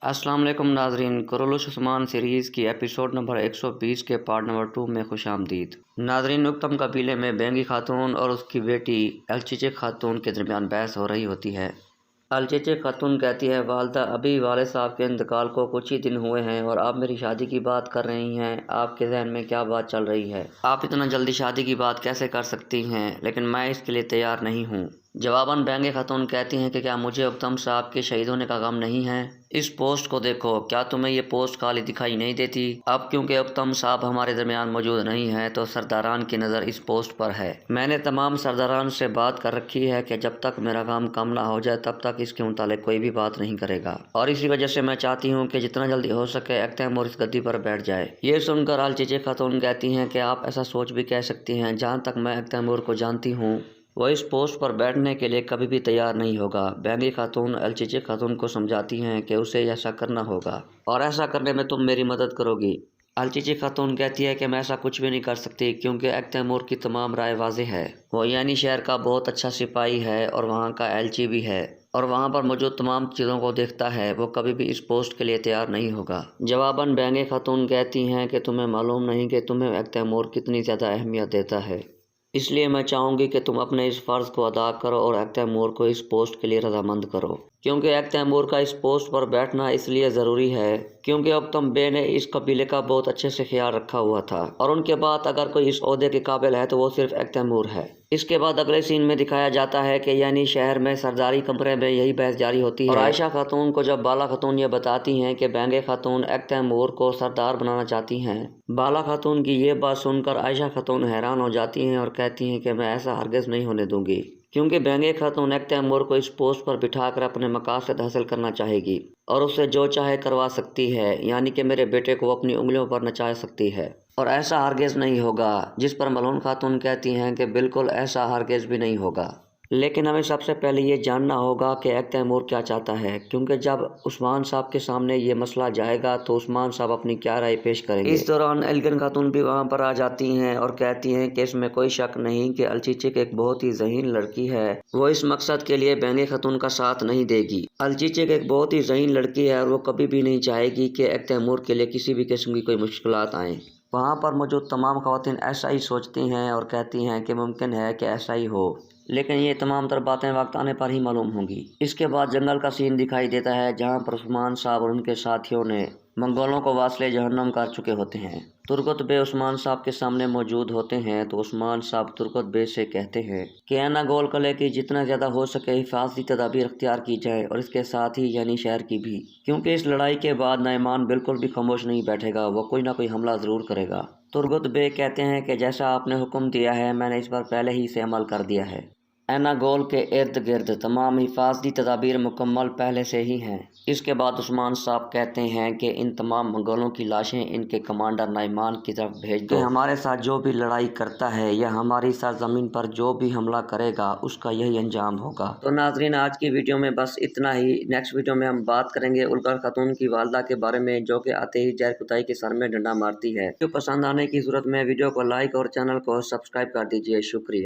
السلام علیکم ناظرین، کرولوس عثمان سیریز کی ایپیسوڈ نمبر 120 کے پارٹ نمبر 2 میں خوش آمدید۔ ناظرین، اکتم قبیلے میں بینگی خاتون اور اس کی بیٹی الچیچک خاتون کے درمیان بحث ہو رہی ہوتی ہے۔ الچیچک خاتون کہتی ہے، والدہ، ابھی والد صاحب کے انتقال کو کچھ ہی دن ہوئے ہیں اور آپ میری شادی کی بات کر رہی ہیں۔ آپ کے ذہن میں کیا بات چل رہی ہے؟ آپ اتنا جلدی شادی کی بات کیسے کر سکتی ہیں؟ لیکن میں اس کے لیے تیار نہیں ہوں۔ جواباً بینگی خاتون کہتی ہیں کہ کیا مجھے اکتم صاحب کے شہید ہونے کا غم نہیں ہے؟ اس پوسٹ کو دیکھو، کیا تمہیں یہ پوسٹ خالی دکھائی نہیں دیتی؟ اب کیونکہ اکتم صاحب ہمارے درمیان موجود نہیں ہیں تو سرداران کی نظر اس پوسٹ پر ہے۔ میں نے تمام سرداران سے بات کر رکھی ہے کہ جب تک میرا غم کم نہ ہو جائے تب تک اس کے متعلق کوئی بھی بات نہیں کرے گا، اور اسی وجہ سے میں چاہتی ہوں کہ جتنا جلدی ہو سکے ایکتیمور اس گدی پر بیٹھ جائے۔ یہ سن کر الچیچک خاتون کہتی ہیں کہ آپ ایسا سوچ بھی کہہ سکتی ہیں، جہاں تک میں ایکتیمور کو جانتی ہوں وہ اس پوسٹ پر بیٹھنے کے لیے کبھی بھی تیار نہیں ہوگا۔ بینگی خاتون الچیچک خاتون کو سمجھاتی ہیں کہ اسے ایسا کرنا ہوگا اور ایسا کرنے میں تم میری مدد کرو گی۔ الچیچک خاتون کہتی ہے کہ میں ایسا کچھ بھی نہیں کر سکتی، کیونکہ ایکتیمور کی تمام رائے واضح ہے۔ وہ یعنی شہر کا بہت اچھا سپاہی ہے اور وہاں کا ایلچی بھی ہے اور وہاں پر موجود تمام چیزوں کو دیکھتا ہے۔ وہ کبھی بھی اس پوسٹ کے لیے تیار نہیں ہوگا۔ جواباً بینگی خاتون کہتی ہیں کہ تمہیں معلوم نہیں کہ تمہیں ایکتیمور کتنی زیادہ اہمیت دیتا ہے، اس لیے میں چاہوں گی کہ تم اپنے اس فرض کو ادا کرو اور ایکتیمور کو اس پوسٹ کے لیے رضامند کرو، کیونکہ ایکتیمور کا اس پوسٹ پر بیٹھنا اس لیے ضروری ہے کیونکہ اکتم بے نے اس قبیلے کا بہت اچھے سے خیال رکھا ہوا تھا، اور ان کے بعد اگر کوئی اس عہدے کے قابل ہے تو وہ صرف ایکتیمور ہے۔ اس کے بعد اگلے سین میں دکھایا جاتا ہے کہ یعنی شہر میں سرداری کمرے میں یہی بحث جاری ہوتی ہے، اور عائشہ خاتون کو جب بالا خاتون یہ بتاتی ہیں کہ بینگی خاتون ایکتیمور کو سردار بنانا چاہتی ہیں، بالا خاتون کی یہ بات سن کر عائشہ خاتون حیران ہو جاتی ہیں اور کہتی ہیں کہ میں ایسا ہرگز نہیں ہونے دوں گی، کیونکہ بینگی خاتون ایکتیمور کو اس پوسٹ پر بٹھا کر اپنے مقاصد حاصل کرنا چاہے گی اور اسے جو چاہے کروا سکتی ہے، یعنی کہ میرے بیٹے کو اپنی انگلیوں پر نچا سکتی ہے، اور ایسا ہرگز نہیں ہوگا۔ جس پر ملعون خاتون کہتی ہیں کہ بالکل ایسا ہرگز بھی نہیں ہوگا، لیکن ہمیں سب سے پہلے یہ جاننا ہوگا کہ ایکتیمور کیا چاہتا ہے، کیونکہ جب عثمان صاحب کے سامنے یہ مسئلہ جائے گا تو عثمان صاحب اپنی کیا رائے پیش کریں گے۔ اس دوران ایلگن خاتون بھی وہاں پر آ جاتی ہیں اور کہتی ہیں کہ اس میں کوئی شک نہیں کہ الچیچک ایک بہت ہی ذہین لڑکی ہے، وہ اس مقصد کے لیے بینگی خاتون کا ساتھ نہیں دے گی۔ الچیچک ایک بہت ہی ذہین لڑکی ہے اور وہ کبھی بھی نہیں چاہے گی کہ ایکتیمور کے لیے کسی بھی قسم کی کوئی مشکلات آئیں۔ وہاں پر موجود تمام خواتین ایسا ہی سوچتی ہیں اور کہتی ہیں کہ ممکن ہے کہ ایسا ہی ہو، لیکن یہ تمام تر باتیں وقت آنے پر ہی معلوم ہوں گی۔ اس کے بعد جنگل کا سین دکھائی دیتا ہے، جہاں پر عثمان صاحب اور ان کے ساتھیوں نے منگولوں کو واصل جہنم کر چکے ہوتے ہیں۔ ترگت بے عثمان صاحب کے سامنے موجود ہوتے ہیں تو عثمان صاحب ترگت بے سے کہتے ہیں کہ اینا گول قلعے کی جتنا زیادہ ہو سکے حفاظتی تدابیر اختیار کی جائے، اور اس کے ساتھ ہی یعنی شہر کی بھی، کیونکہ اس لڑائی کے بعد نعمان بالکل بھی خاموش نہیں بیٹھے گا، وہ کوئی نہ کوئی حملہ ضرور کرے گا۔ ترگت بے کہتے ہیں کہ جیسا آپ نے حکم دیا ہے میں نے اس پر پہلے ہی سے عمل کر دیا ہے۔ اینا گول کے ارد گرد تمام حفاظتی تدابیر مکمل پہلے سے ہی ہیں۔ اس کے بعد عثمان صاحب کہتے ہیں کہ ان تمام منگولوں کی لاشیں ان کے کمانڈر نعمان کی طرف بھیج دو، کہ ہمارے ساتھ جو بھی لڑائی کرتا ہے یا ہماری سرزمین پر جو بھی حملہ کرے گا اس کا یہی انجام ہوگا۔ تو ناظرین، آج کی ویڈیو میں بس اتنا ہی۔ نیکسٹ ویڈیو میں ہم بات کریں گے الغر خاتون کی والدہ کے بارے میں، جو کہ آتے ہی زہر کتائی کے سر میں ڈنڈا مارتی ہے۔ ویڈیو پسند آنے کی صورت میں ویڈیو کو لائک اور چینل کو سبسکرائب کر دیجیے۔ شکریہ۔